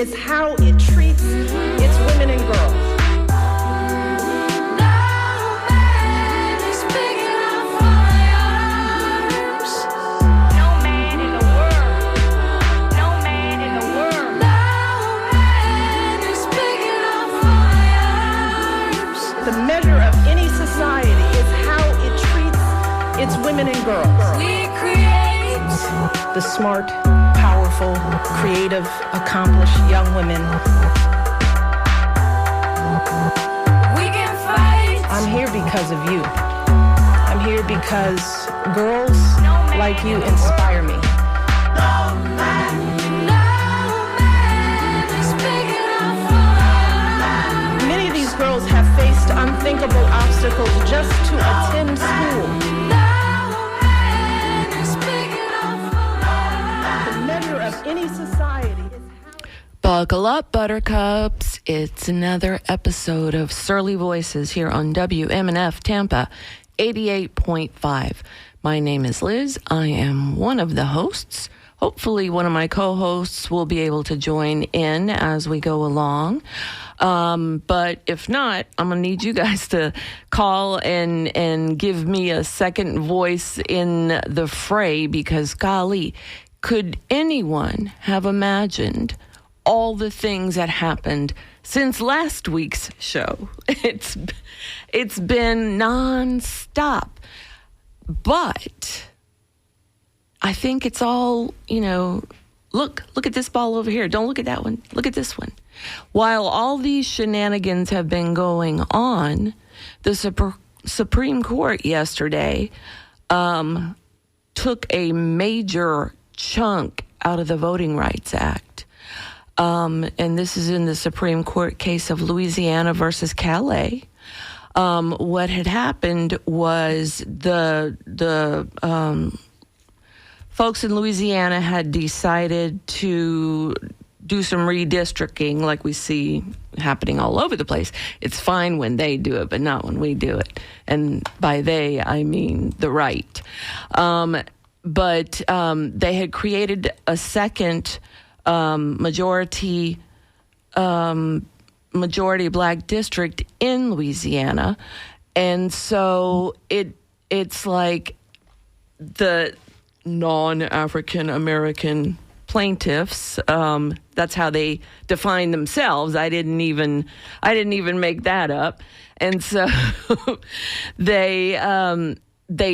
is how it treats its women and girls. It's women and girls. We create the smart, powerful, creative, accomplished young women. We can fight. I'm here because of you. I'm here because girls like you inspire me. Many of these girls have faced unthinkable obstacles just to attend school. Any society. Buckle up, buttercups. It's another episode of Surly Voices here on WMNF Tampa 88.5. My name is Liz. I am one of the hosts. Hopefully one of my co-hosts will be able to join in as we go along. But if not, I'm going to need you guys to call and give me a second voice in the fray because, golly, could anyone have imagined all the things that happened since last week's show? It's been nonstop. But I think it's all, look at this ball over here. Don't look at that one. Look at this one. While all these shenanigans have been going on, the Supreme Court yesterday took a major chunk out of the Voting Rights Act. And this is in the Supreme Court case of Louisiana versus Calais. What had happened was the folks in Louisiana had decided to do some redistricting like we see happening all over the place. It's fine when they do it, but not when we do it. And by they, I mean the right. But they had created a second majority black district in Louisiana, and so it's like the non-African American plaintiffs. That's how they define themselves. I didn't even make that up, and so they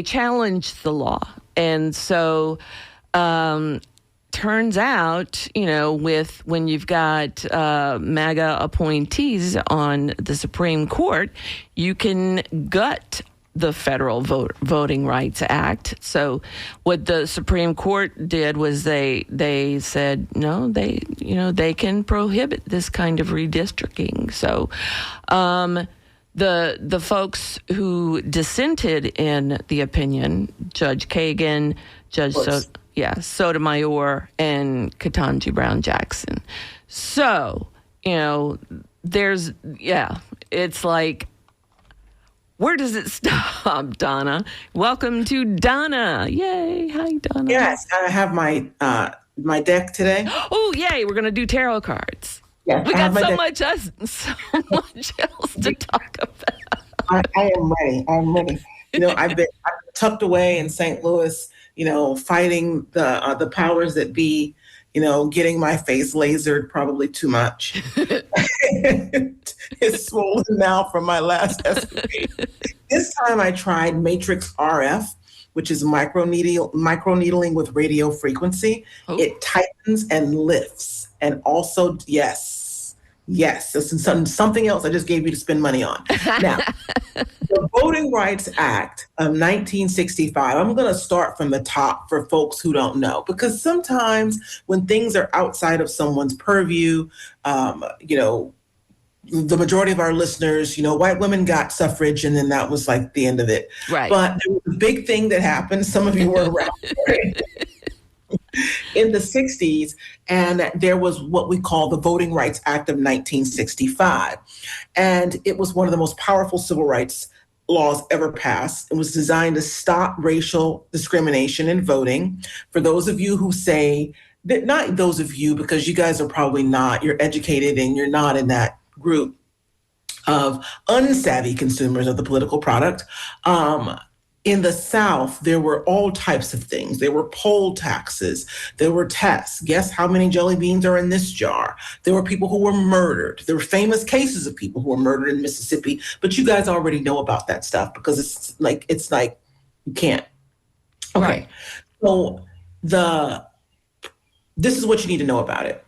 challenged the law. And so, turns out, when you've got MAGA appointees on the Supreme Court, you can gut the Federal Voting Rights Act. So what the Supreme Court did was they said, no, they can prohibit this kind of redistricting. So, The folks who dissented in the opinion, Judge Kagan, Judge Sotomayor, and Ketanji Brown Jackson. So, it's like, where does it stop, Donna? Welcome to Donna. Yay. Hi, Donna. Yes, I have my deck today. Oh, yay. We're going to do tarot cards. Yeah, we got so much else to talk about. I am ready. I'm ready. I've been tucked away in St. Louis, fighting the powers that be, getting my face lasered probably too much. It's swollen now from my last escapade. This time I tried Matrix RF, which is microneedling with radio frequency. Oh. It tightens and lifts. And also, yes, this is something else I just gave you to spend money on. Now, the Voting Rights Act of 1965, I'm going to start from the top for folks who don't know, because sometimes when things are outside of someone's purview, the majority of our listeners, white women got suffrage and then that was like the end of it. Right. But there was a big thing that happened. Some of you were around. Right? In the 60s, and there was what we call the Voting Rights Act of 1965. And it was one of the most powerful civil rights laws ever passed. It was designed to stop racial discrimination in voting. For those of you who say not those of you, because you guys are probably not, you're educated and you're not in that group of unsavvy consumers of the political product. In the South, there were all types of things. There were poll taxes. There were tests. Guess how many jelly beans are in this jar? There were people who were murdered. There were famous cases of people who were murdered in Mississippi, but you guys already know about that stuff because it's like you can't. Okay. Right. So this is what you need to know about it.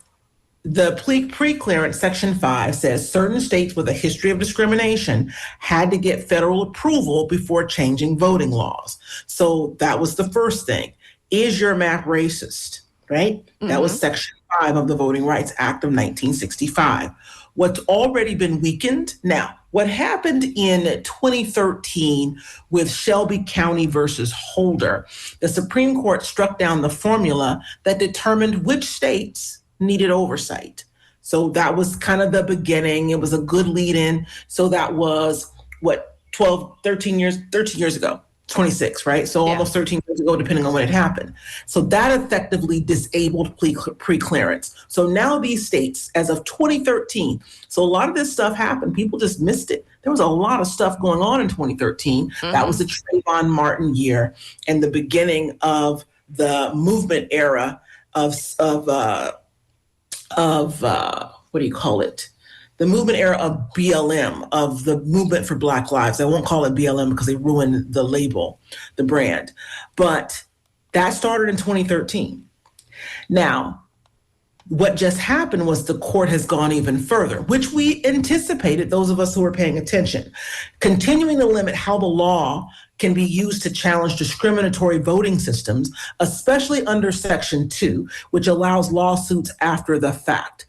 The pre-clearance Section 5 says certain states with a history of discrimination had to get federal approval before changing voting laws. So that was the first thing. Is your map racist? Right? Mm-hmm. That was Section 5 of the Voting Rights Act of 1965. What's already been weakened. Now, what happened in 2013 with Shelby County versus Holder, the Supreme Court struck down the formula that determined which states needed oversight. So that was kind of the beginning. It was a good lead in. So that was 13 years ago, 26, right? So almost 13 years ago, depending on when it happened. So that effectively disabled pre-clearance. So now these states, as of 2013, so a lot of this stuff happened. People just missed it. There was a lot of stuff going on in 2013. Mm-hmm. That was the Trayvon Martin year and the beginning of the movement era of what do you call it? The movement era of BLM, of the movement for Black Lives. I won't call it BLM because they ruined the label, the brand. But that started in 2013. Now, what just happened was the court has gone even further, which we anticipated, those of us who were paying attention, continuing to limit how the law can be used to challenge discriminatory voting systems, especially under Section 2, which allows lawsuits after the fact.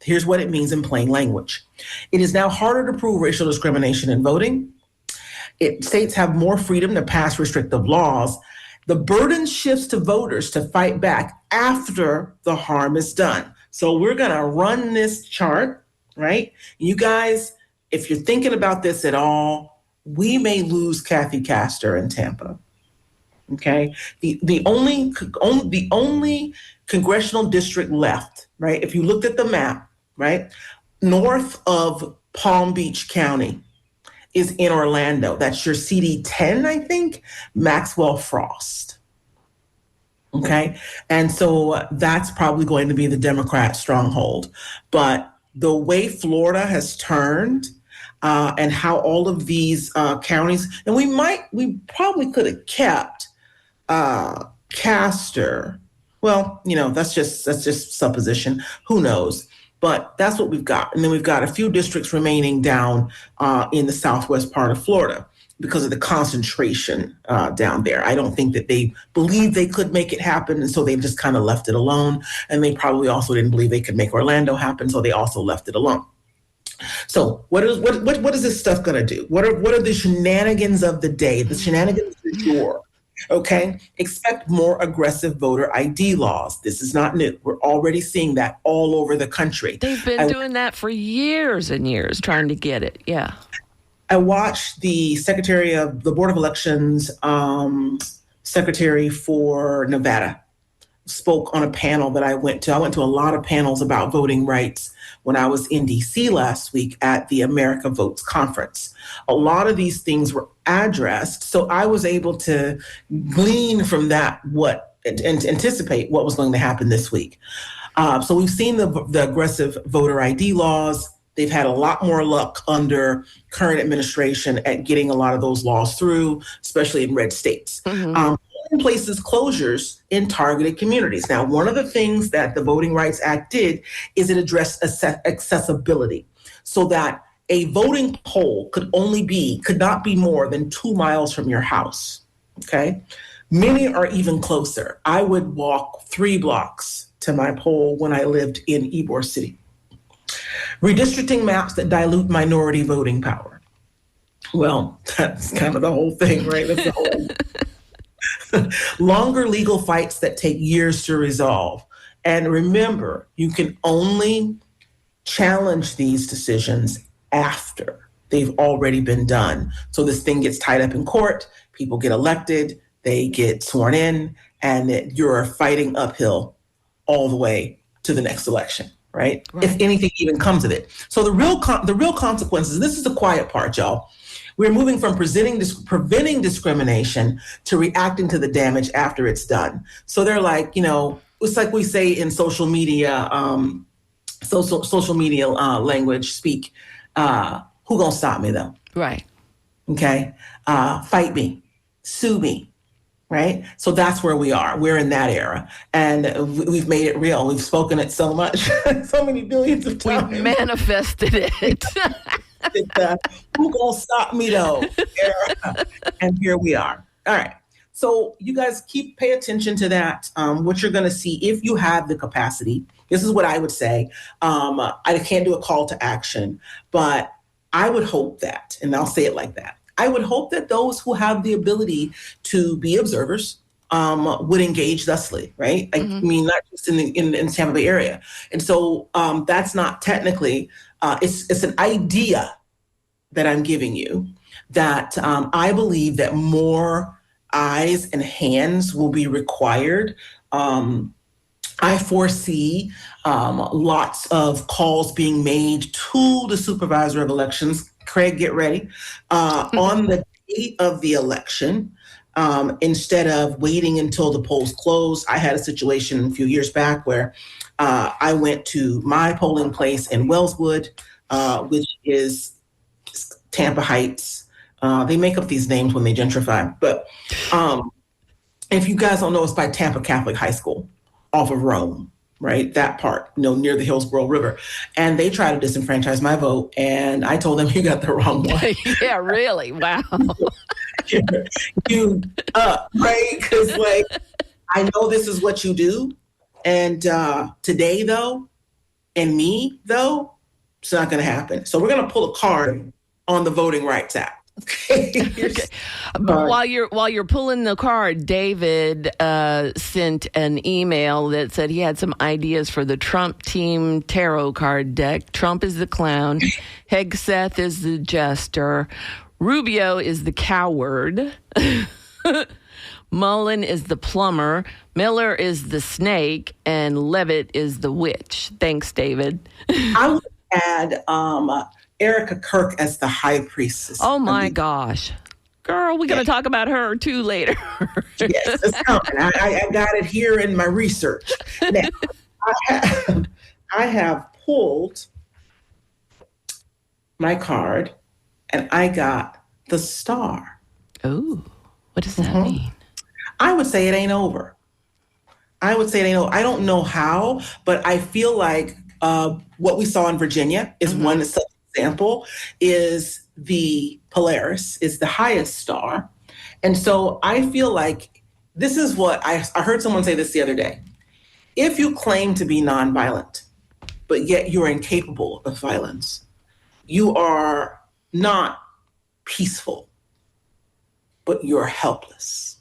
Here's what it means in plain language. It is now harder to prove racial discrimination in voting. States have more freedom to pass restrictive laws. The burden shifts to voters to fight back after the harm is done. So we're going to run this chart, right? You guys, if you're thinking about this at all, we may lose Kathy Castor in Tampa. Okay, the only congressional district left, right? If you looked at the map, right, north of Palm Beach County is in Orlando. That's your CD 10, I think, Maxwell Frost. Okay, and so that's probably going to be the Democrat stronghold. But the way Florida has turned. And how all of these counties, and we probably could have kept Castor. Well, that's just supposition. Who knows? But that's what we've got. And then we've got a few districts remaining down in the southwest part of Florida because of the concentration down there. I don't think that they believed they could make it happen, and so they just kind of left it alone. And they probably also didn't believe they could make Orlando happen, so they also left it alone. So what is this stuff going to do? What are the shenanigans of the day? The shenanigans du jour. Okay, expect more aggressive voter ID laws. This is not new. We're already seeing that all over the country. They've been doing that for years and years, trying to get it. Yeah. I watched the Secretary of the Board of Elections, Secretary for Nevada, spoke on a panel that I went to. I went to a lot of panels about voting rights when I was in DC last week at the America Votes conference. A lot of these things were addressed, so I was able to glean from that and anticipate what was going to happen this week. So we've seen the aggressive voter ID laws. They've had a lot more luck under current administration at getting a lot of those laws through, especially in red states. Mm-hmm. Places closures in targeted communities. Now, one of the things that the Voting Rights Act did is it addressed accessibility so that a voting poll could not be more than 2 miles from your house. Okay. Many are even closer. I would walk 3 blocks to my poll when I lived in Ybor City. Redistricting maps that dilute minority voting power. Well, that's kind of the whole thing, right? That's the whole Longer legal fights that take years to resolve. And remember, you can only challenge these decisions after they've already been done. So this thing gets tied up in court, people get elected, they get sworn in, and you're fighting uphill all the way to the next election, right? If anything even comes of it. So the real consequences, this is the quiet part, y'all. We're moving from preventing discrimination to reacting to the damage after it's done. So they're like, it's like we say in social media, language speak, who gonna stop me though? Right. Okay. Fight me, sue me. Right. So that's where we are. We're in that era, and we've made it real. We've spoken it so much, so many billions of times. We've manifested it. Who gonna stop me though? Era. And here we are. All right. So you guys pay attention to that. What you're going to see if you have the capacity. This is what I would say. I can't do a call to action, but I would hope that, and I'll say it like that. I would hope that those who have the ability to be observers would engage thusly, right? I mean, not just in the Tampa Bay area. And so that's not technically, it's an idea that I'm giving you that I believe that more eyes and hands will be required. I foresee lots of calls being made to the supervisor of elections. Craig, get ready. On the date of the election, instead of waiting until the polls close. I had a situation a few years back where I went to my polling place in Wellswood, which is Tampa Heights. They make up these names when they gentrify. But if you guys don't know, it's by Tampa Catholic High School off of Rome. Right, that part, near the Hillsborough River. And they tried to disenfranchise my vote. And I told them, you got the wrong one. Yeah, really? Wow. Right? Because, I know this is what you do. And today, though, and me, though, it's not going to happen. So we're going to pull a card on the Voting Rights Act. Okay. But while you're pulling the card, David sent an email that said he had some ideas for the Trump team tarot card deck. Trump is the clown, Hegseth is the jester, Rubio is the coward, Mullen is the plumber, Miller is the snake, and Levitt is the witch. Thanks, David. I would add Erica Kirk as the high priestess. Oh my gosh. Girl, we're going to talk about her too later. Yes, it's coming. I got it here in my research. Now, I have pulled my card and I got the star. Oh, what does that mean? I would say it ain't over. I don't know how, but I feel like what we saw in Virginia is one example, is the Polaris, is the highest star. And so I feel like this is what I heard someone say this the other day. If you claim to be nonviolent, but yet you're incapable of violence, you are not peaceful, but you're helpless.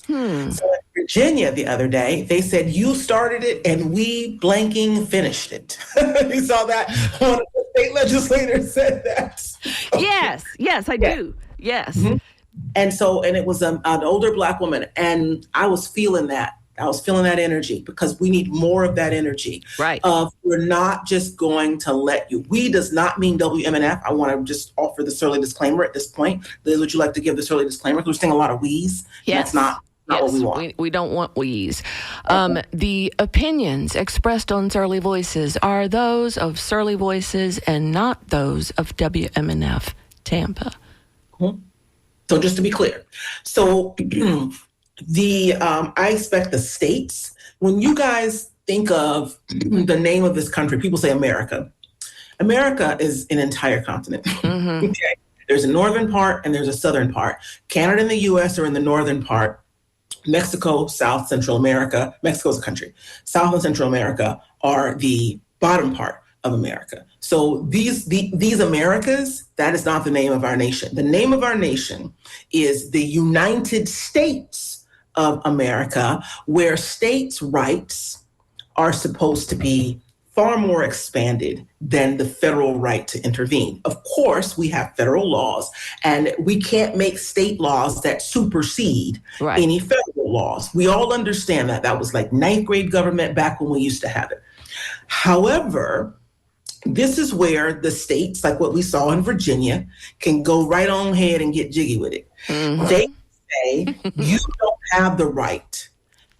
So in Virginia the other day, they said, you started it and we blanking finished it. You saw that? One of the state legislators said that. Yes, I do. Yes. Mm-hmm. And it was an older Black woman. And I was feeling that. I was feeling that energy because we need more of that energy. Right. We're not just going to let you. We does not mean WMNF. I want to just offer the surly disclaimer at this point. Liz, would you like to give the surly disclaimer? Because we're seeing a lot of we's. Yes. That's not what we want. We don't want we's. The opinions expressed on Surly Voices are those of Surly Voices and not those of WMNF Tampa. So just to be clear. So I expect the states, when you guys think of the name of this country, people say America. America is an entire continent. Okay? There's a northern part and there's a southern part. Canada and the US are in the northern part. Mexico, South, Central America, Mexico is a country. South and Central America are the bottom part of America. So these Americas, that is not the name of our nation. The name of our nation is the United States of America, where states' rights are supposed to be far more expanded than the federal right to intervene. Of course, we have federal laws, and we can't make state laws that supersede any federal laws. We all understand that. That was like ninth grade government back when we used to have it. However, this is where the states, like what we saw in Virginia, can go right on ahead and get jiggy with it. Mm-hmm. They say you don't have the right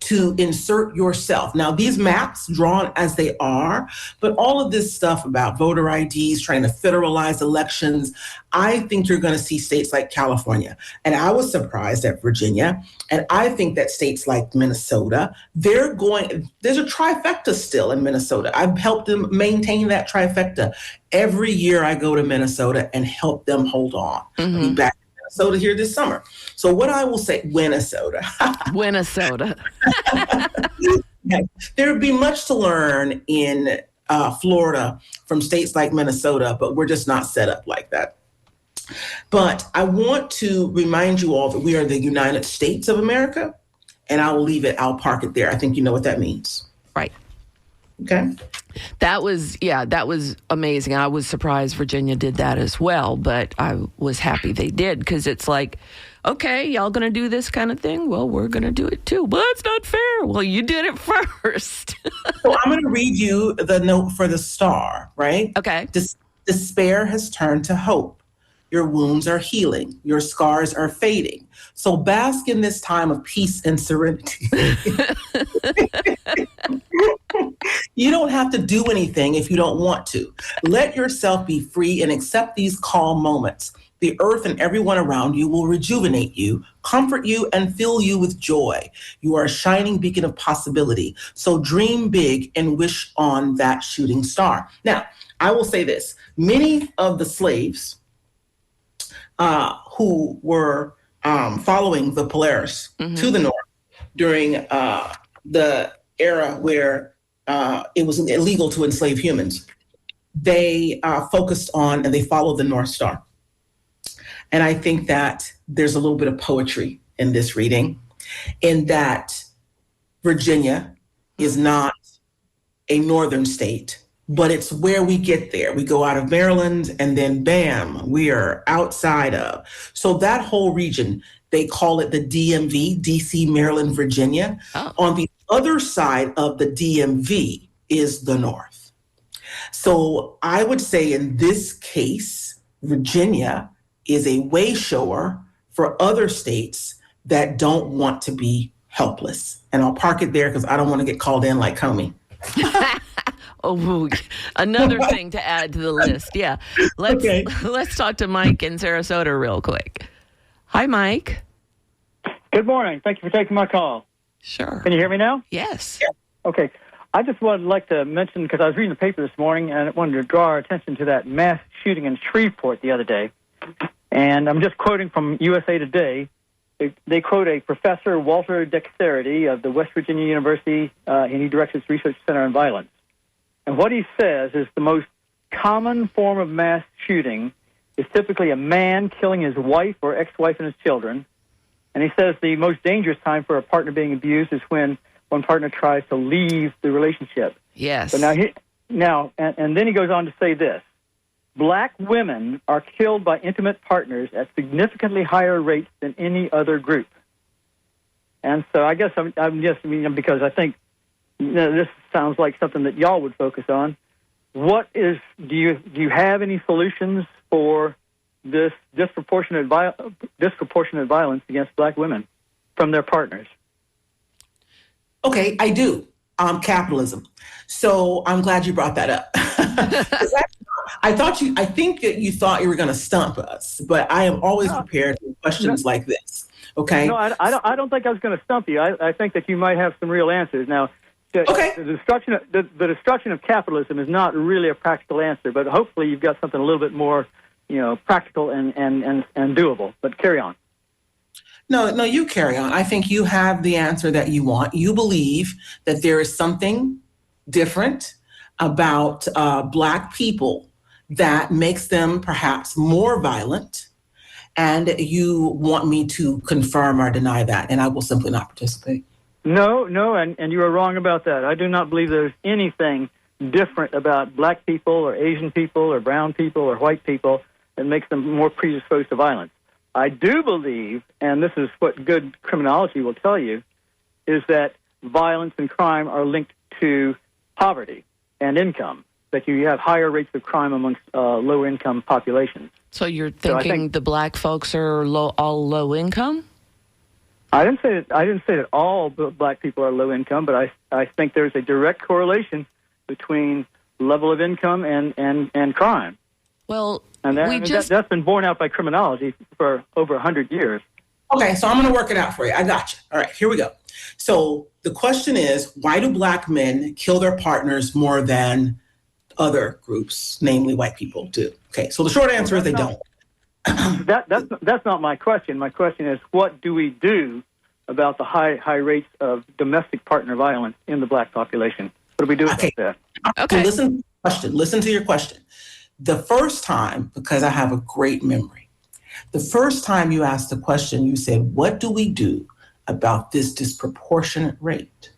to insert yourself. Now, these maps, drawn as they are, but all of this stuff about voter IDs, trying to federalize elections, I think you're going to see states like California. And I was surprised at Virginia. And I think that states like Minnesota, there's a trifecta still in Minnesota. I've helped them maintain that trifecta. Every year I go to Minnesota and help them hold on. Mm-hmm. I'll be back Minnesota here this summer. So what I will say, Minnesota. Minnesota. There would be much to learn in Florida from states like Minnesota, but we're just not set up like that. But I want to remind you all that we are the United States of America, and I'll park it there. I think you know what that means. Right. Okay. That was amazing. I was surprised Virginia did that as well, but I was happy they did, because it's like, okay, y'all going to do this kind of thing? Well, we're going to do it too. But it's not fair. Well, you did it first. So I'm going to read you the note for the star, right? Okay. Despair has turned to hope. Your wounds are healing. Your scars are fading. So bask in this time of peace and serenity. You don't have to do anything if you don't want to. Let yourself be free and accept these calm moments. The earth and everyone around you will rejuvenate you, comfort you, and fill you with joy. You are a shining beacon of possibility. So dream big and wish on that shooting star. Now, I will say this. Many of the slaves who were following the Polaris to the north during the era where it was illegal to enslave humans, they focused on and they followed the North Star. And I think that there's a little bit of poetry in this reading, in that Virginia is not a northern state, but it's where we get there. We go out of Maryland and then bam, we are outside of. So that whole region, they call it the DMV, DC, Maryland, Virginia. Oh. On the other side of the DMV is the North. So I would say in this case, Virginia is a way shower for other states that don't want to be helpless. And I'll park it there because I don't want to get called in like Comey. Oh, another thing to add to the list. Yeah. Let's talk to Mike in Sarasota real quick. Hi, Mike. Good morning. Thank you for taking my call. Sure. Can you hear me now? Yes. Yeah. Okay. I just would like to mention, because I was reading the paper this morning and I wanted to draw our attention to that mass shooting in Shreveport the other day. And I'm just quoting from USA Today. They quote a professor, Walter Dexterity of the West Virginia University, and he directs its research center on violence. And what he says is the most common form of mass shooting is typically a man killing his wife or ex-wife and his children. And he says the most dangerous time for a partner being abused is when one partner tries to leave the relationship. Yes. So now, and then he goes on to say this. Black women are killed by intimate partners at significantly higher rates than any other group. And so I guess I'm just, because I think this sounds like something that y'all would focus on. Do you have any solutions for this disproportionate violence against Black women from their partners? Okay, I do. Capitalism. So I'm glad you brought that up. I think that you thought you were going to stump us, but I am always prepared for questions like this. Okay. No, I don't think I was going to stump you. I think that you might have some real answers. Now, the destruction of capitalism is not really a practical answer, but hopefully you've got something a little bit more, practical and doable. But carry on. No, you carry on. I think you have the answer that you want. You believe that there is something different about Black people that makes them perhaps more violent, and you want me to confirm or deny that, and I will simply not participate. No, and you are wrong about that. I do not believe there's anything different about black people or Asian people or brown people or white people that makes them more predisposed to violence. I do believe, and this is what good criminology will tell you, is that violence and crime are linked to poverty and income, that you have higher rates of crime amongst low-income populations. So you're thinking the black folks are all low income? I didn't say that all black people are low income, but I think there's a direct correlation between level of income and crime. Well, and that's been borne out by criminology for over 100 years. Okay, so I'm going to work it out for you. I got you. All right, here we go. So the question is, why do black men kill their partners more than other groups, namely white people, do? Okay, so the short answer is they don't. That's not my question. My question is, what do we do about the high rates of domestic partner violence in the black population? What do we do about that? Okay. So listen to your question. The first time, because I have a great memory, the first time you asked the question, you said, what do we do about this disproportionate rate?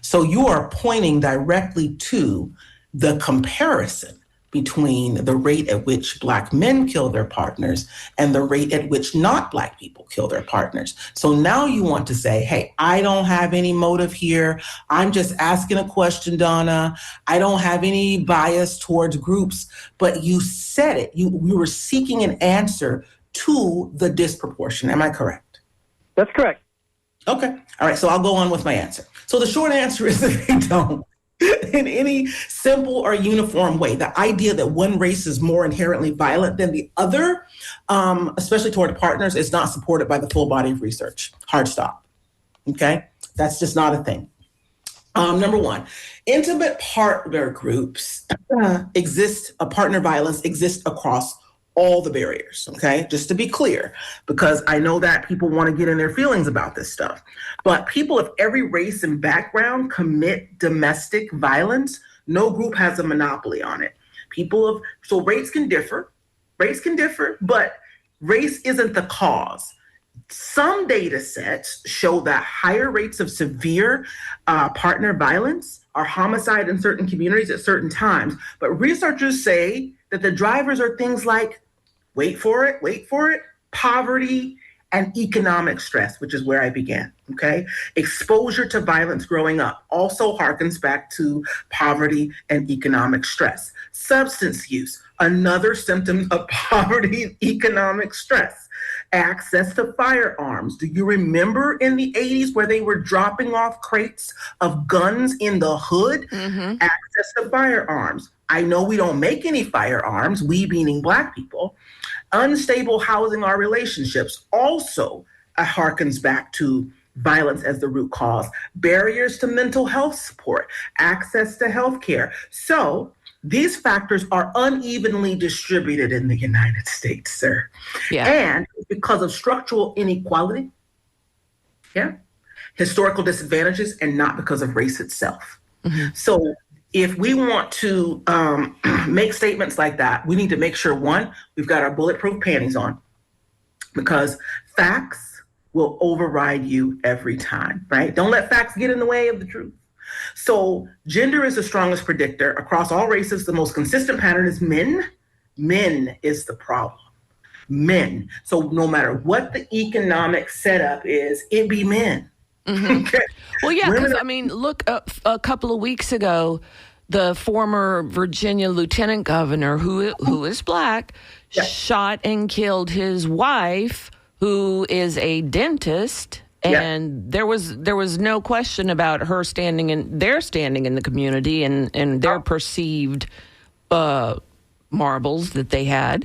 So you are pointing directly to the comparison between the rate at which black men kill their partners and the rate at which not black people kill their partners. So now you want to say, hey, I don't have any motive here. I'm just asking a question, Donna. I don't have any bias towards groups, but you said it. You were seeking an answer to the disproportion. Am I correct? That's correct. Okay. All right. So I'll go on with my answer. So the short answer is that they don't. In any simple or uniform way. The idea that one race is more inherently violent than the other, especially toward partners, is not supported by the full body of research. Hard stop. Okay? That's just not a thing. Number one, intimate partner groups partner violence exists across all the barriers, okay? Just to be clear, because I know that people want to get in their feelings about this stuff. But people of every race and background commit domestic violence. No group has a monopoly on it. So race can differ, but race isn't the cause. Some data sets show that higher rates of severe partner violence or homicide in certain communities at certain times. But researchers say that the drivers are things like, wait for it, poverty and economic stress, which is where I began, okay? Exposure to violence growing up also harkens back to poverty and economic stress. Substance use, another symptom of poverty and economic stress. Access to firearms. Do you remember in the 80s where they were dropping off crates of guns in the hood? Mm-hmm. Access to firearms. I know we don't make any firearms, we meaning black people. Unstable housing or relationships also harkens back to violence as the root cause. Barriers to mental health support, access to health care. So these factors are unevenly distributed in the United States, sir. Yeah. And because of structural inequality, historical disadvantages, and not because of race itself. Mm-hmm. So if we want to make statements like that, we need to make sure, one, we've got our bulletproof panties on, because facts will override you every time, right? Don't let facts get in the way of the truth. So gender is the strongest predictor. Across all races, the most consistent pattern is men. Men is the problem. Men. So no matter what the economic setup is, it be men. Mm-hmm. Okay. Well, yeah, because look, a couple of weeks ago, the former Virginia lieutenant governor, who is black, shot and killed his wife, who is a dentist, and there was no question about her standing in the community and their perceived marbles that they had,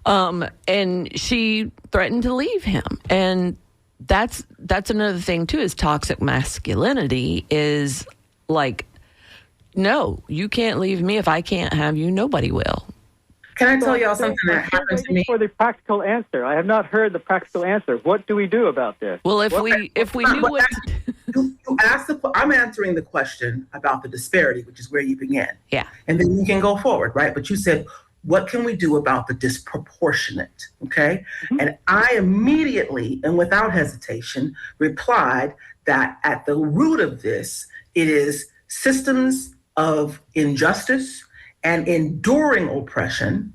and she threatened to leave him, and that's another thing too, is toxic masculinity is like, no, you can't leave me. If I can't have you, nobody will. Can I tell y'all something that happened to me? For the practical answer, I have not heard the practical answer. What do we do about this? Well, if we knew what you asked, I'm answering the question about the disparity, which is where you began. Yeah, and then you can go forward, right? But you said, what can we do about the disproportionate? Okay, mm-hmm. And I immediately and without hesitation replied that at the root of this, it is systems of injustice and enduring oppression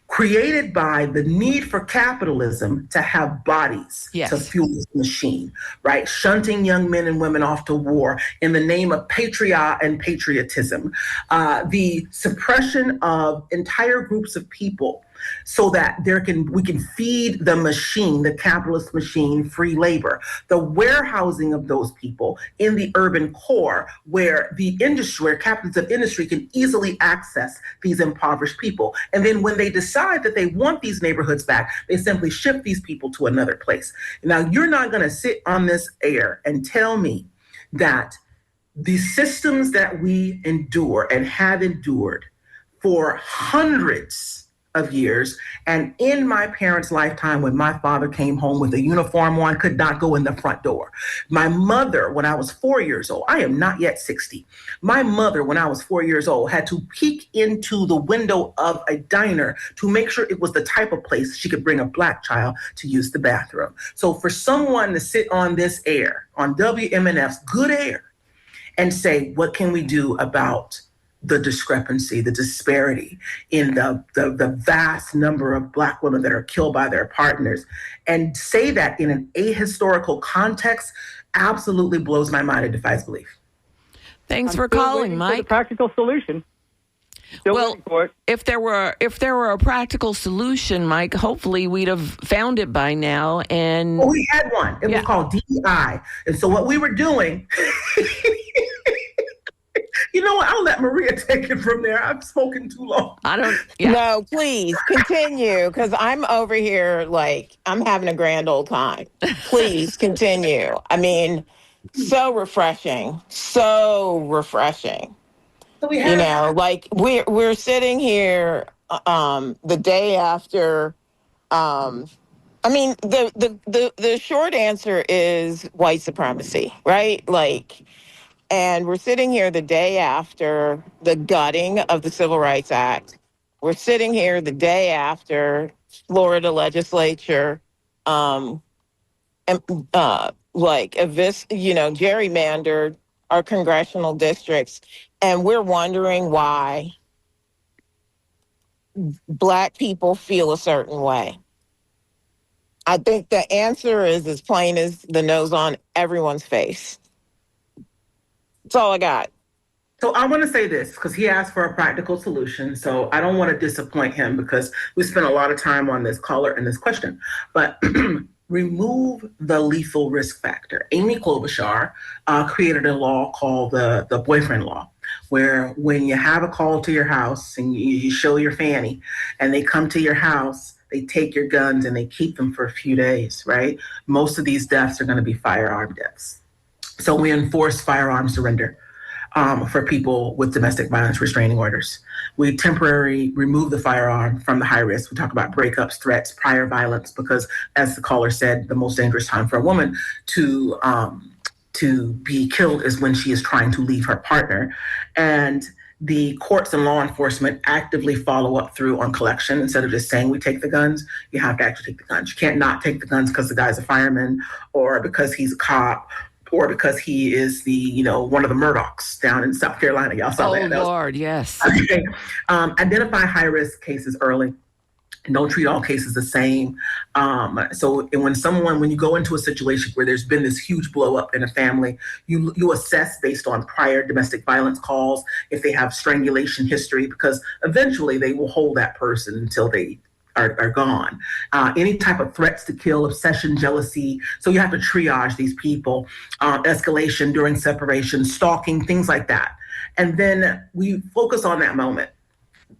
created by the need for capitalism to have bodies to fuel this machine, right? Shunting young men and women off to war in the name of patriotism, the suppression of entire groups of people so that we can feed the machine, the capitalist machine, free labor, the warehousing of those people in the urban core where captains of industry can easily access these impoverished people. And then when they decide that they want these neighborhoods back, they simply ship these people to another place. Now, you're not going to sit on this air and tell me that the systems that we endure and have endured for hundreds of years, and in my parents' lifetime, when my father came home with a uniform on, could not go in the front door. My mother, when I was 4 years old, I am not yet 60. My mother, when I was 4 years old, had to peek into the window of a diner to make sure it was the type of place she could bring a Black child to use the bathroom. So for someone to sit on this air, on WMNF's Good Air, and say, what can we do about the discrepancy, the disparity in the vast number of Black women that are killed by their partners, and say that in an ahistorical context, absolutely blows my mind and defies belief. Thanks for calling, Mike. For the practical solution. Still if there were a practical solution, Mike, hopefully we'd have found it by now. And we had one. It was called DEI, and so what we were doing. You know what? I'll let Maria take it from there. I've spoken too long. No, please continue, because I'm over here like I'm having a grand old time. Please continue. I mean, so refreshing. So like we're sitting here the day after. I mean, the short answer is white supremacy, right? And we're sitting here the day after the gutting of the Civil Rights Act. We're sitting here the day after Florida legislature, gerrymandered our congressional districts, and we're wondering why Black people feel a certain way. I think the answer is as plain as the nose on everyone's face. That's all I got. So I want to say this, because he asked for a practical solution. So I don't want to disappoint him, because we spent a lot of time on this caller and this question. But remove the lethal risk factor. Amy Klobuchar created a law called the boyfriend law, where when you have a call to your house and you show your fanny and they come to your house, they take your guns and they keep them for a few days, right? Most of these deaths are going to be firearm deaths. So we enforce firearm surrender for people with domestic violence restraining orders. We temporarily remove the firearm from the high risk. We talk about breakups, threats, prior violence, because as the caller said, the most dangerous time for a woman to be killed is when she is trying to leave her partner. And the courts and law enforcement actively follow up through on collection. Instead of just saying we take the guns, you have to actually take the guns. You can't not take the guns because the guy's a fireman or because he's a cop or because he is one of the Murdochs down in South Carolina. Y'all saw that. Oh, Lord, yes. Okay. Identify high-risk cases early. And don't treat all cases the same. So when you go into a situation where there's been this huge blow up in a family, you assess based on prior domestic violence calls, if they have strangulation history, because eventually they will hold that person until they are gone. Any type of threats to kill, obsession, jealousy. So you have to triage these people, escalation during separation, stalking, things like that. And then we focus on that moment.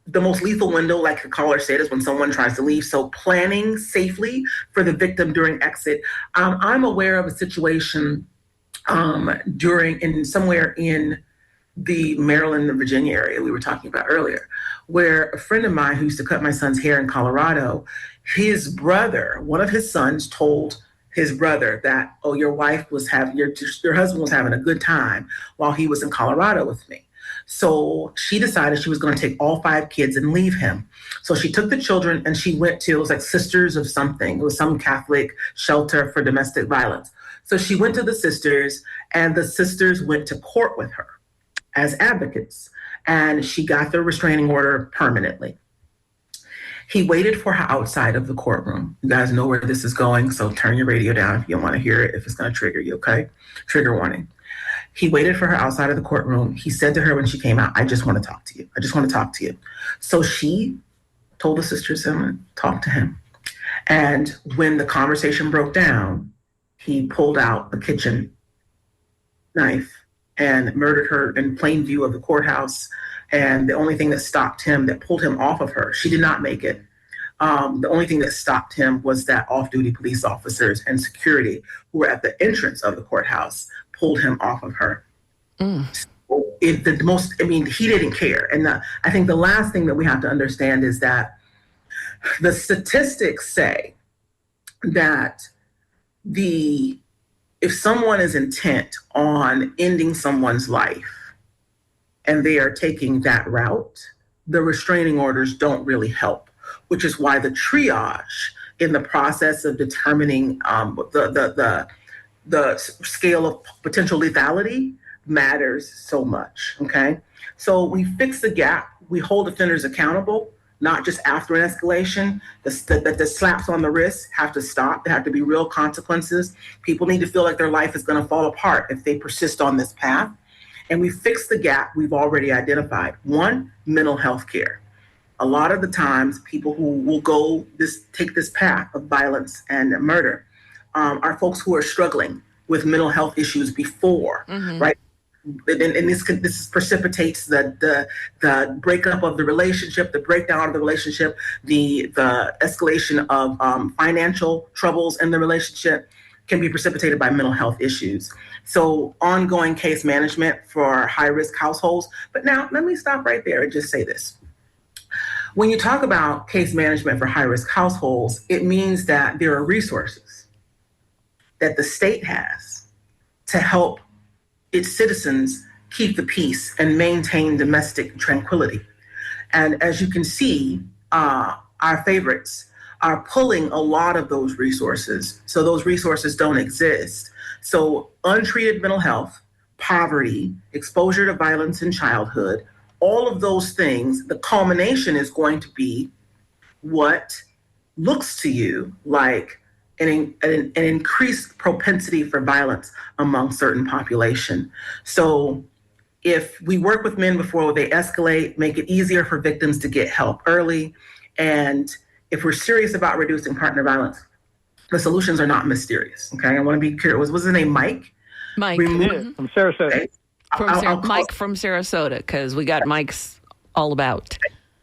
The most lethal window, like the caller said, is when someone tries to leave. So planning safely for the victim during exit. I'm aware of a situation somewhere in the Maryland and Virginia area we were talking about earlier, where a friend of mine who used to cut my son's hair in Colorado, his brother, one of his sons, told his brother that, oh, your husband was having a good time while he was in Colorado with me. So she decided she was going to take all 5 kids and leave him. So she took the children and she went to, it was like Sisters of something. It was some Catholic shelter for domestic violence. So she went to the sisters and the sisters went to court with her. as advocates, and she got the restraining order permanently. He waited for her outside of the courtroom. You guys know where this is going, so turn your radio down if you don't want to hear it, if it's going to trigger you, okay? Trigger warning. He waited for her outside of the courtroom. He said to her when she came out, I just want to talk to you. I just want to talk to you. So she told the sisters to talk to him. And when the conversation broke down, he pulled out a kitchen knife and murdered her in plain view of the courthouse. And the only thing that stopped him, that pulled him off of her, she did not make it. The only thing that stopped him was that off-duty police officers and security who were at the entrance of the courthouse pulled him off of her. So he didn't care. And I think the last thing that we have to understand is that the statistics say that if someone is intent on ending someone's life and they are taking that route, the restraining orders don't really help, which is why the triage in the process of determining the scale of potential lethality matters so much, okay? So we fix the gap, we hold offenders accountable, not just after an escalation. The slaps on the wrist have to stop. There have to be real consequences. People need to feel like their life is going to fall apart if they persist on this path. And we fix the gap we've already identified. One, mental health care. A lot of the times, people who will take this path of violence and murder are folks who are struggling with mental health issues before, right? And this precipitates the breakup of the relationship, the breakdown of the relationship, the escalation of financial troubles in the relationship can be precipitated by mental health issues. So ongoing case management for high-risk households. But now let me stop right there and just say this. When you talk about case management for high-risk households, it means that there are resources that the state has to help its citizens keep the peace and maintain domestic tranquility. And as you can see, our favorites are pulling a lot of those resources. So those resources don't exist. So untreated mental health, poverty, exposure to violence in childhood, all of those things, the culmination is going to be what looks to you like an increased propensity for violence among certain population. So if we work with men before they escalate, make it easier for victims to get help early, and if we're serious about reducing partner violence, the solutions are not mysterious, okay? I want to be clear. Was his name Mike? Mike. From Sarasota. Okay. Mike from Sarasota, because we got Mike's all about.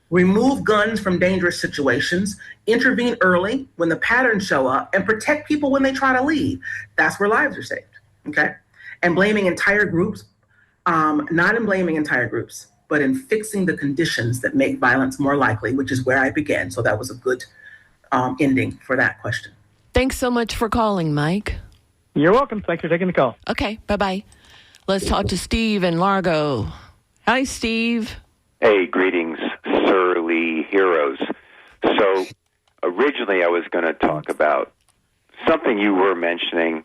Remove guns from dangerous situations, intervene early when the patterns show up, and protect people when they try to leave. That's where lives are saved, okay? And blaming entire groups, not in blaming entire groups, but in fixing the conditions that make violence more likely, which is where I began. So that was a good ending for that question. Thanks so much for calling, Mike. You're welcome. Thanks for taking the call. Okay, bye-bye. Let's talk to Steve in Largo. Hi, Steve. Hey, greetings, surly heroes. So originally I was going to talk about something you were mentioning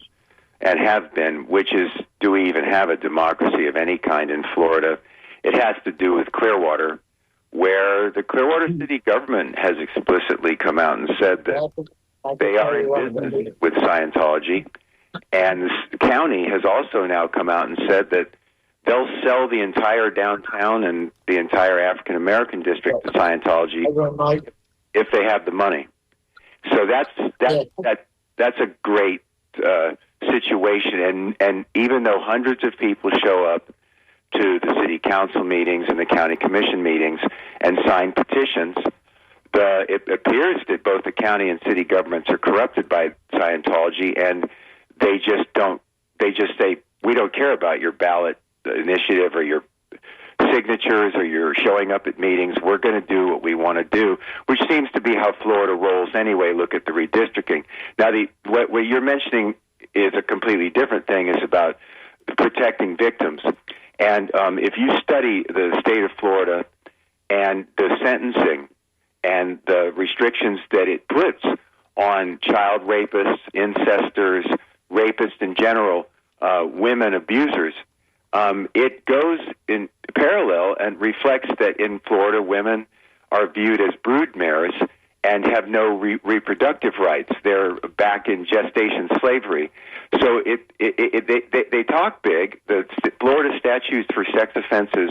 and have been, which is, do we even have a democracy of any kind in Florida? It has to do with Clearwater, where the Clearwater city government has explicitly come out and said that they are in business with Scientology. And the county has also now come out and said that they'll sell the entire downtown and the entire African-American district to Scientology if they have the money. So that's a great situation. And even though hundreds of people show up to the city council meetings and the county commission meetings and sign petitions, it appears that both the county and city governments are corrupted by Scientology, and they just say, we don't care about your ballot initiative or your signatures or your showing up at meetings. We're going to do what we want to do, which seems to be how Florida rolls anyway. Look at the redistricting. Now, what you're mentioning is a completely different thing. It's about protecting victims. And if you study the state of Florida and the sentencing and the restrictions that it puts on child rapists, incestors, rapists in general, women abusers, it goes in parallel and reflects that in Florida, women are viewed as broodmares and have no reproductive rights. They're back in gestation slavery. So they talk big. The Florida statutes for sex offenses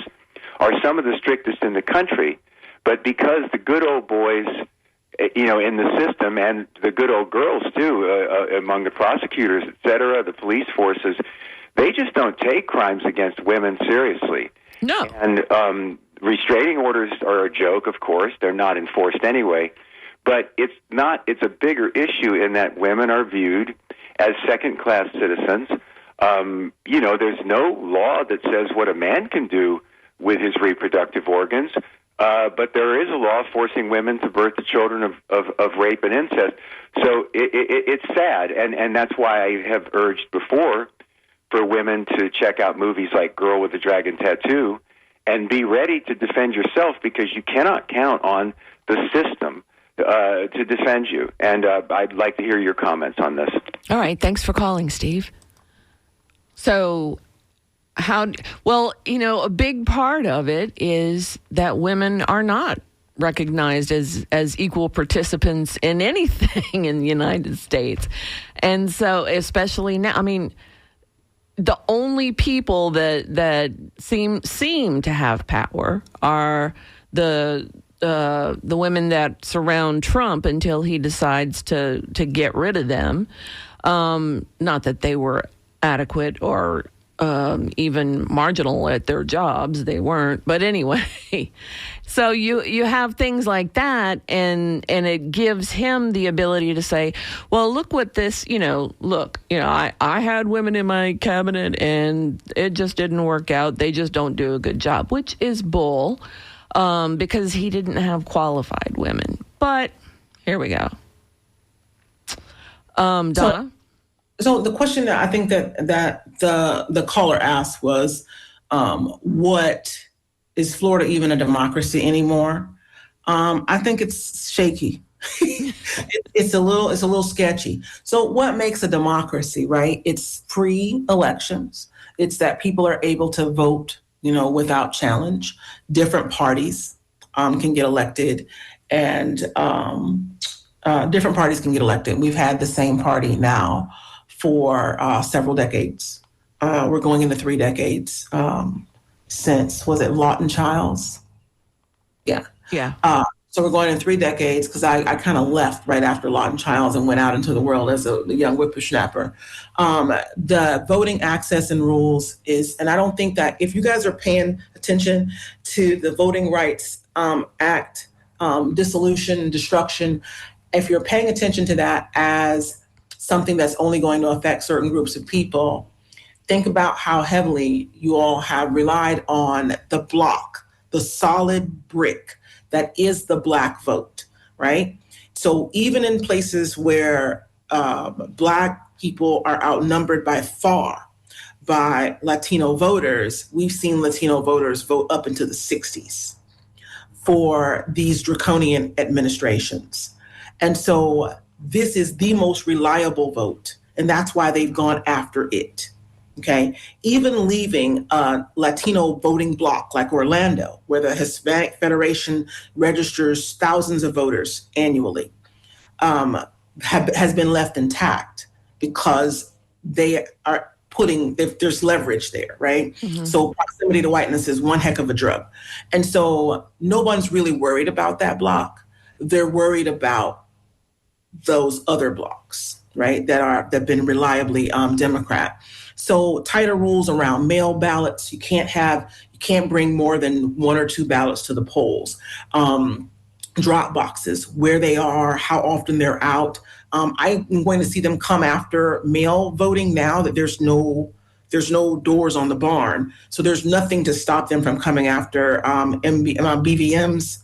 are some of the strictest in the country, but because the good old boys, in the system, and the good old girls too, among the prosecutors, et cetera, the police forces, they just don't take crimes against women seriously. No. And restraining orders are a joke, of course. They're not enforced anyway. But it's a bigger issue in that women are viewed as second-class citizens. There's no law that says what a man can do with his reproductive organs, but there is a law forcing women to birth the children of rape and incest. So it's sad, and that's why I have urged before for women to check out movies like Girl with the Dragon Tattoo and be ready to defend yourself, because you cannot count on the system to defend you. And I'd like to hear your comments on this. All right. Thanks for calling, Steve. So a big part of it is that women are not recognized as equal participants in anything in the United States. And so especially now, the only people that seem to have power are the women that surround Trump until he decides to get rid of them. Not that they were adequate or even marginal at their jobs. They weren't. But anyway, so you have things like that, and it gives him the ability to say, well, look what this, I had women in my cabinet and it just didn't work out. They just don't do a good job, which is bull, because he didn't have qualified women. But here we go. Donna? So the question that I think that the caller asked was, what is Florida even a democracy anymore? I think it's shaky. It's a little sketchy. So what makes a democracy, right? It's free elections. It's that people are able to vote, without challenge. Different parties can get elected, and different parties can get elected. We've had the same party now for several decades. We're going into 3 decades since, was it Lawton Chiles? Yeah. Yeah. So we're going in 3 decades, because I kind of left right after Lawton Chiles and went out into the world as a young whippersnapper. The voting access and rules is, and I don't think that if you guys are paying attention to the Voting Rights Act, dissolution and destruction, if you're paying attention to that as something that's only going to affect certain groups of people, think about how heavily you all have relied on the block, the solid brick that is the Black vote, right? So even in places where Black people are outnumbered by far by Latino voters, we've seen Latino voters vote up into the 60s for these draconian administrations. And so this is the most reliable vote, and that's why they've gone after it. Okay, even leaving a Latino voting bloc like Orlando, where the Hispanic Federation registers thousands of voters annually, has been left intact because they are there's leverage there, right? Mm-hmm. So proximity to whiteness is one heck of a drug. And so no one's really worried about that bloc. They're worried about those other blocs, right, that have been reliably Democrat. So tighter rules around mail ballots. You can't bring more than 1 or 2 ballots to the polls. Drop boxes, where they are, how often they're out. I'm going to see them come after mail voting now that there's no doors on the barn. So there's nothing to stop them from coming after BVM's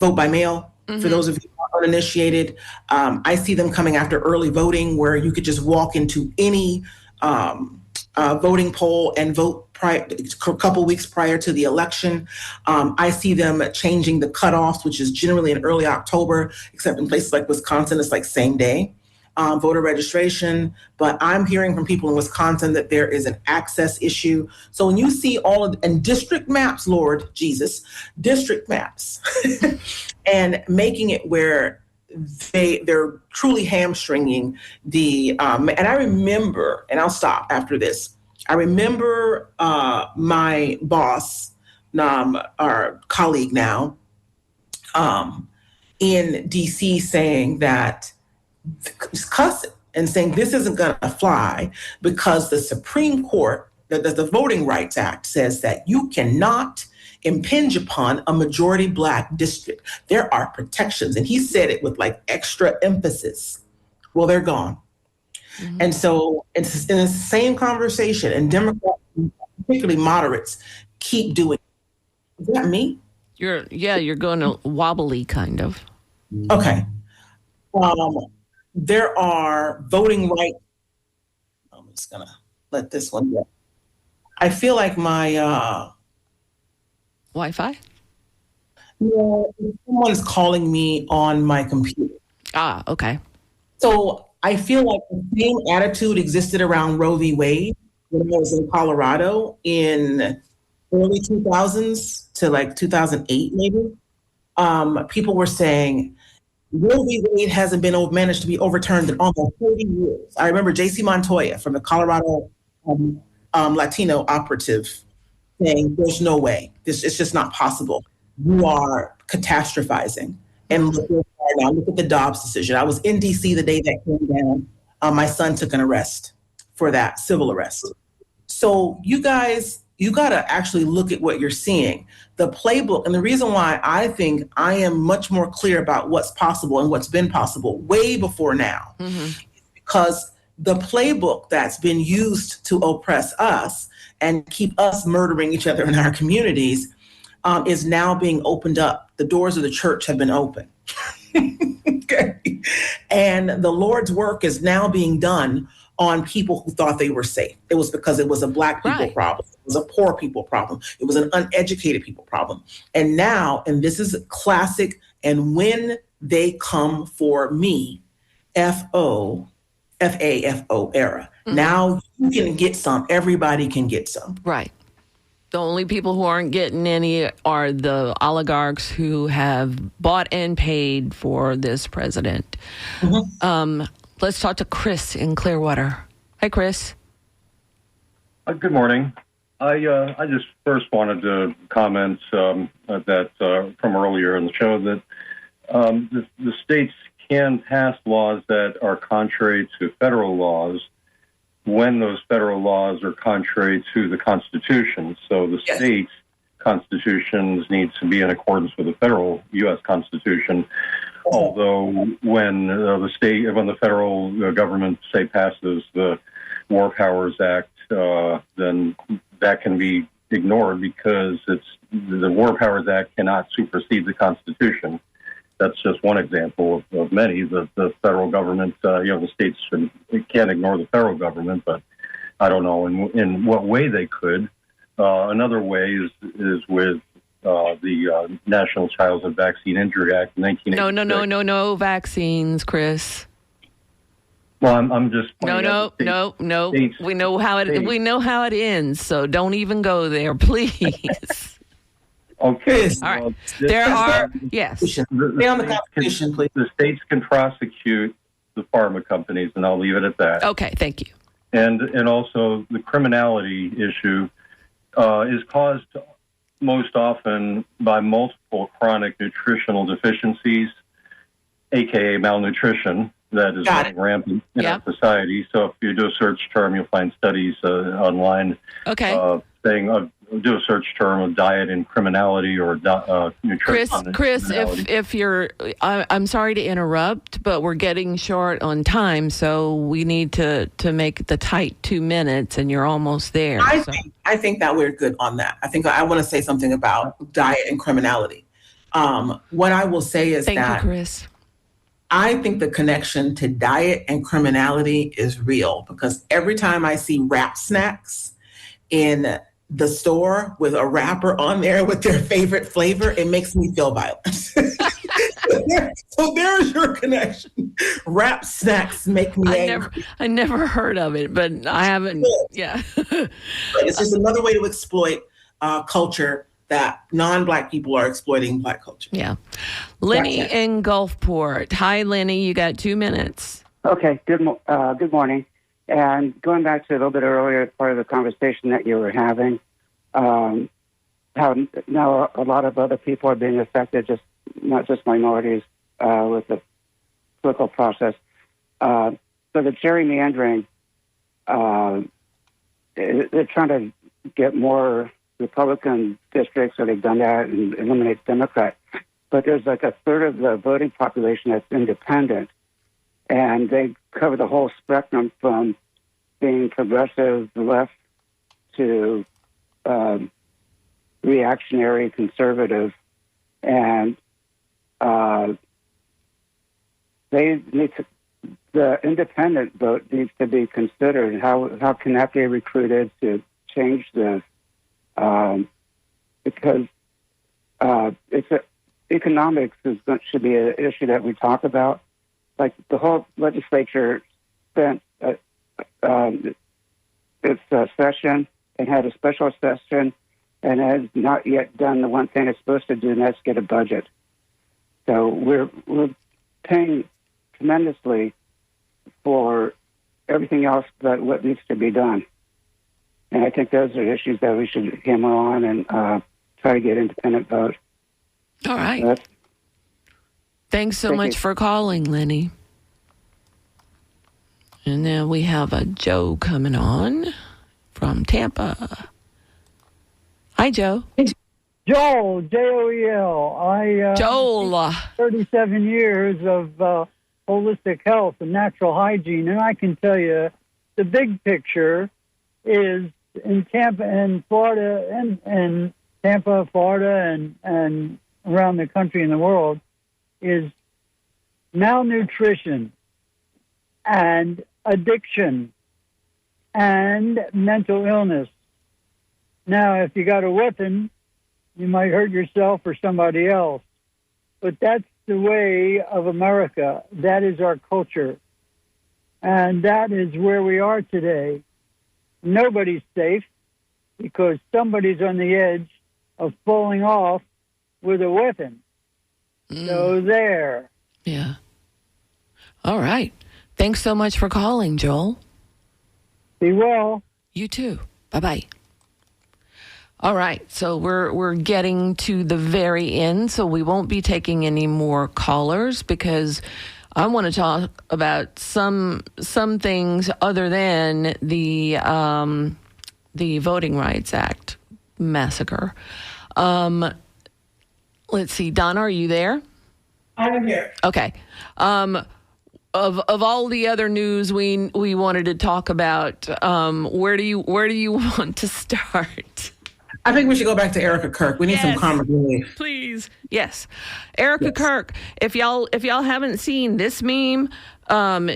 vote by mail. Mm-hmm. For those of you who are uninitiated, I see them coming after early voting, where you could just walk into any voting poll and vote a couple weeks prior to the election. I see them changing the cutoffs, which is generally in early October, except in places like Wisconsin, it's like same day. voter registration, but I'm hearing from people in Wisconsin that there is an access issue. So when you see and district maps, Lord Jesus, district maps, and making it where they're truly hamstringing and I remember, and I'll stop after this, I remember my boss, our colleague now, in DC saying that, cussing and saying this isn't going to fly because the Supreme Court, the Voting Rights Act says that you cannot impinge upon a majority Black district. There are protections. And he said it with like extra emphasis. Well, they're gone. Mm-hmm. And so it's in the same conversation, and Democrats, particularly moderates, keep doing it. Is that me? You're going to wobbly kind of. Okay. There are voting rights. I'm just going to let this one go. I feel like my Wi-Fi? No, someone's calling me on my computer. Ah, okay. So I feel like the same attitude existed around Roe v. Wade when I was in Colorado in early 2000s to like 2008 maybe. People were saying Roe v. Wade hasn't been managed to be overturned in almost 30 years. I remember J.C. Montoya from the Colorado Latino operative saying, there's no way. It's just not possible. You are catastrophizing. And look where we are now. Look at the Dobbs decision. I was in D.C. the day that came down. My son took an arrest for that, civil arrest. So you guys, you got to actually look at what you're seeing. The playbook, and the reason why I think I am much more clear about what's possible and what's been possible way before now, is because the playbook that's been used to oppress us and keep us murdering each other in our communities is now being opened up. The doors of the church have been opened. Okay. And the Lord's work is now being done on people who thought they were safe. It was because it was a Black people problem. It was a poor people problem. It was an uneducated people problem. And now, and this is classic, and when they come for me, FAFO era. Now you can get some. Everybody can get some. Right. The only people who aren't getting any are the oligarchs who have bought and paid for this president. Let's talk to Chris in Clearwater. Hi, Chris. Good morning. I just first wanted to comment that from earlier in the show that the states can pass laws that are contrary to federal laws when those federal laws are contrary to the Constitution. So the states' constitutions need to be in accordance with the federal U.S. Constitution. Although when the federal government, say, passes the War Powers Act, then that can be ignored because the War Powers Act cannot supersede the Constitution. That's just one example of many. The federal government, the states can't ignore the federal government, but I don't know in what way they could. Another way is with the National Childhood Vaccine Injury Act, 1986. No vaccines, Chris. Well, I'm just no. States. We know how it ends, so don't even go there, please. Okay. All right. There are, yes. Stay on the Constitution, please. The states can prosecute the pharma companies, and I'll leave it at that. Okay, thank you. And also the criminality issue is caused most often by multiple chronic nutritional deficiencies, aka malnutrition, that is running rampant in our society. So if you do a search term, you'll find studies online saying do a search term of diet and criminality or nutrition. Chris, if you're, I'm sorry to interrupt, but we're getting short on time, so we need to make the tight 2 minutes, and you're almost there. I think that we're good on that. I think I want to say something about diet and criminality. What I will say is Thank you, Chris. I think the connection to diet and criminality is real because every time I see wrap snacks in the store with a wrapper on there with their favorite flavor, it makes me feel violent. So there's your connection. Wrap snacks make me angry. I never heard of it, but I haven't. Yeah. It's just another way to exploit culture that non-Black people are exploiting Black culture. Yeah. Lenny in Gulfport. Hi, Lenny. You got 2 minutes. Okay. Good morning. And going back to a little bit earlier part of the conversation that you were having, how now a lot of other people are being affected, not just minorities, with the political process. So the gerrymandering, they're trying to get more Republican districts, so they've done that and eliminate Democrat. But there's like a third of the voting population that's independent, and they cover the whole spectrum from being progressive left to reactionary conservative, and the independent vote needs to be considered. How can that be recruited to change this? Because economics should be an issue that we talk about. Like the whole legislature spent its session and had a special session and has not yet done the one thing it's supposed to do, and that's get a budget. So we're paying tremendously for everything else but what needs to be done. And I think those are issues that we should hammer on and try to get independent vote. All right. Thanks so much for calling, Lenny. And then we have a Joe coming on from Tampa. Hi, Joe. Joel, Joel. Joel. 37 years of holistic health and natural hygiene, and I can tell you the big picture is in Tampa and Florida, and Tampa, Florida, and around the country and the world, is malnutrition and addiction and mental illness. Now, if you got a weapon, you might hurt yourself or somebody else. But that's the way of America. That is our culture. And that is where we are today. Nobody's safe because somebody's on the edge of falling off with a weapon. So there. Yeah. All right. Thanks so much for calling, Joel. Be well. You too. Bye-bye. All right, so we're getting to the very end, so we won't be taking any more callers because I want to talk about some things other than the Voting Rights Act massacre. Let's see, Donna, are you there? I'm here. Okay. Of all the other news we wanted to talk about, where do you want to start? I think we should go back to Erica Kirk. We need some comic relief. Please. Yes. Erica Kirk. If y'all haven't seen this meme,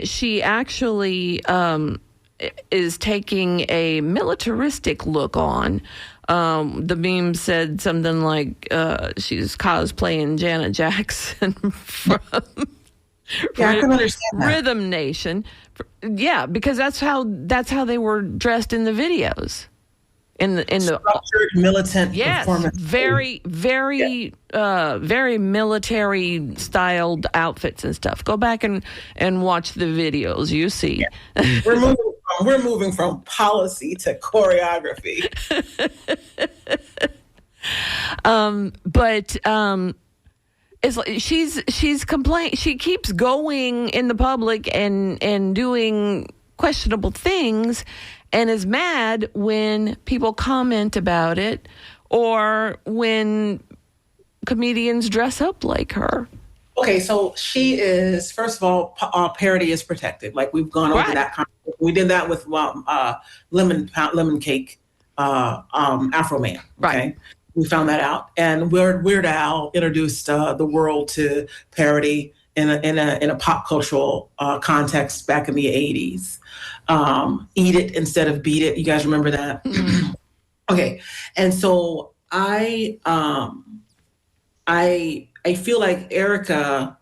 she actually is taking a militaristic look on. The meme said something like she's cosplaying Janet Jackson from I can understand that. Rhythm Nation. Yeah, because that's how they were dressed in the videos. In the structured militant performance. very military styled outfits and stuff. Go back and watch the videos. You see, we're moving from policy to choreography. It's like she's complaining. She keeps going in the public and doing questionable things, and is mad when people comment about it or when comedians dress up like her. Okay, so she is, first of all, parody is protected. Like we've gone over that. We did that with Lemon Cake, Afro Man. Okay? Right. We found that out. And Weird Al introduced the world to parody in a pop cultural context back in the 80s. Eat It Instead of Beat It. You guys remember that? Mm-hmm. Okay. And so I feel like Erica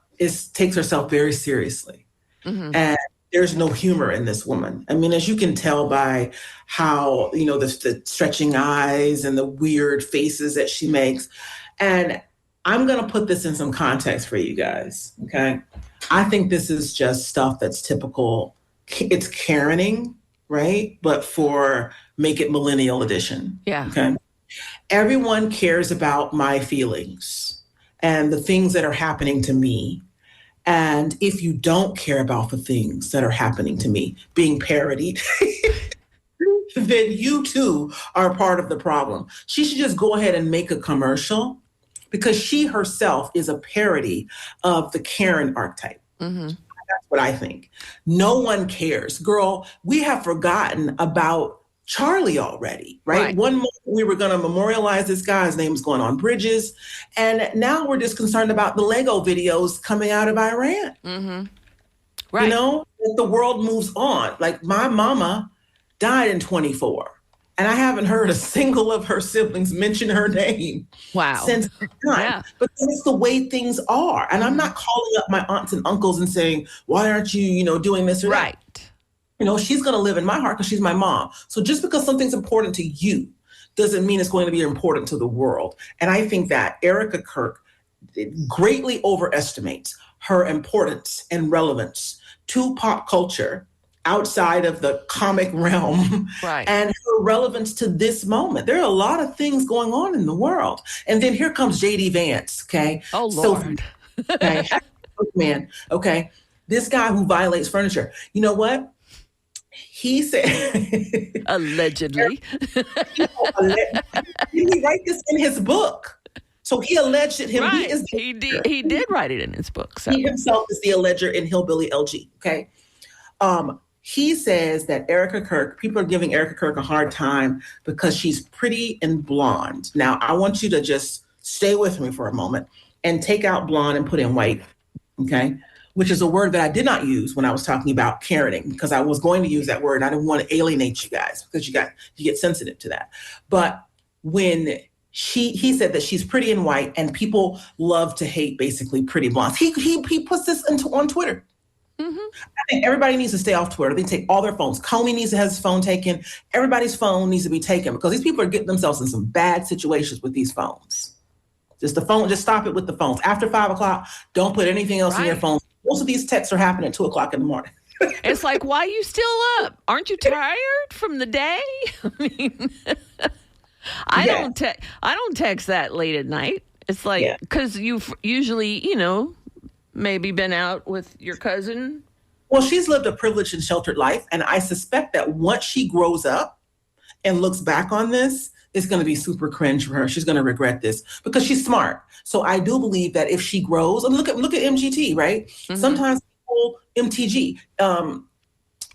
takes herself very seriously. And there's no humor in this woman. I mean, as you can tell by how, the stretching eyes and the weird faces that she makes. And I'm going to put this in some context for you guys, okay? I think this is just stuff that's typical. It's Karening, right? But for make it millennial edition. Yeah. Okay. Everyone cares about my feelings and the things that are happening to me. And if you don't care about the things that are happening to me being parodied, then you too are part of the problem. She should just go ahead and make a commercial because she herself is a parody of the Karen archetype. That's what I think. No one cares. Girl, we have forgotten about Charlie already, right? One moment we were going to memorialize this guy. His name was going on bridges. And now we're just concerned about the Lego videos coming out of Iran. Right. The world moves on. Like my mama died in 24. And I haven't heard a single of her siblings mention her name since that time. Yeah. But that's the way things are. And I'm not calling up my aunts and uncles and saying, why aren't you, doing this or that? She's going to live in my heart because she's my mom. So just because something's important to you doesn't mean it's going to be important to the world. And I think that Erica Kirk greatly overestimates her importance and relevance to pop culture outside of the comic realm and her relevance to this moment. There are a lot of things going on in the world. And then here comes J.D. Vance, okay? Oh, Lord. Okay. Man, okay? This guy who violates furniture. You know what? He said... Allegedly. Did he write this in his book? So he alleged him. Right. He did write it in his book. So. He himself is the alleger in Hillbilly LG, okay? He says that Erica Kirk, people are giving Erica Kirk a hard time because she's pretty and blonde. Now, I want you to just stay with me for a moment and take out blonde and put in white, okay? Which is a word that I did not use when I was talking about Karening, because I was going to use that word. I didn't want to alienate you guys because you get sensitive to that. But when he said that she's pretty and white and people love to hate basically pretty blondes. He puts this on Twitter. I think everybody needs to stay off Twitter. They take all their phones. Comey needs to have his phone taken. Everybody's phone needs to be taken because these people are getting themselves in some bad situations with these phones. Just stop it with the phones. After 5 o'clock, don't put anything else in your phone. Most of these texts are happening at 2 o'clock in the morning. It's like, why are you still up? Aren't you tired from the day? I mean, I don't text that late at night. It's like, because you've usually, maybe been out with your cousin. Well, she's lived a privileged and sheltered life. And I suspect that once she grows up and looks back on this, it's going to be super cringe for her. She's going to regret this because she's smart. So I do believe that if she grows, and look at MGT, right? Sometimes people, MTG,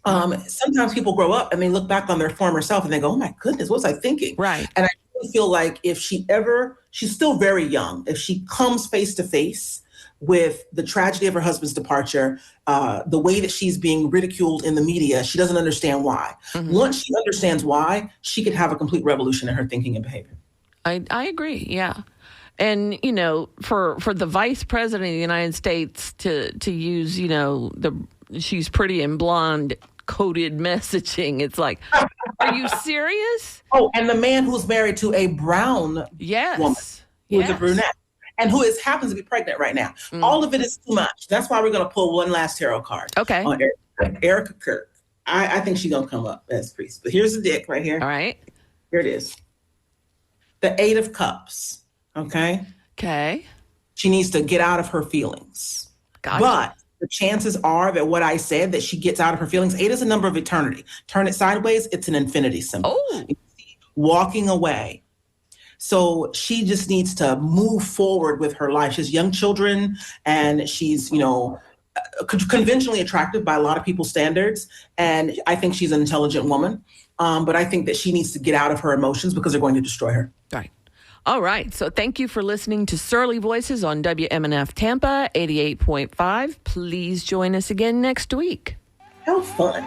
sometimes people grow up and they look back on their former self and they go, oh my goodness, what was I thinking? Right. And I really feel like if she's still very young, if she comes face to face with the tragedy of her husband's departure, the way that she's being ridiculed in the media, she doesn't understand why. Once she understands why, she could have a complete revolution in her thinking and behavior. I agree, yeah. And, for the vice president of the United States to use, she's pretty and blonde coded messaging, it's like, are you serious? Oh, and the man who's married to a brown woman who's a brunette. And who happens to be pregnant right now. All of it is too much. That's why we're going to pull one last tarot card. Okay. On Erica Kirk. I think she's going to come up as priest. But here's the deck right here. All right. Here it is. The 8 of Cups. Okay? Okay. She needs to get out of her feelings. Gotcha. But the chances are that what I said, that she gets out of her feelings, 8 is a number of eternity. Turn it sideways, it's an infinity symbol. Oh. Walking away. So she just needs to move forward with her life. She has young children and she's, conventionally attractive by a lot of people's standards. And I think she's an intelligent woman. But I think that she needs to get out of her emotions because they're going to destroy her. Right. All right. So thank you for listening to Surly Voices on WMNF Tampa 88.5. Please join us again next week. How fun.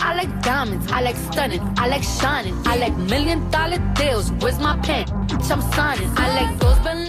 I stunning, I like shining, I like $1 million deals. Where's my pen? I'm signing. I like those balloons.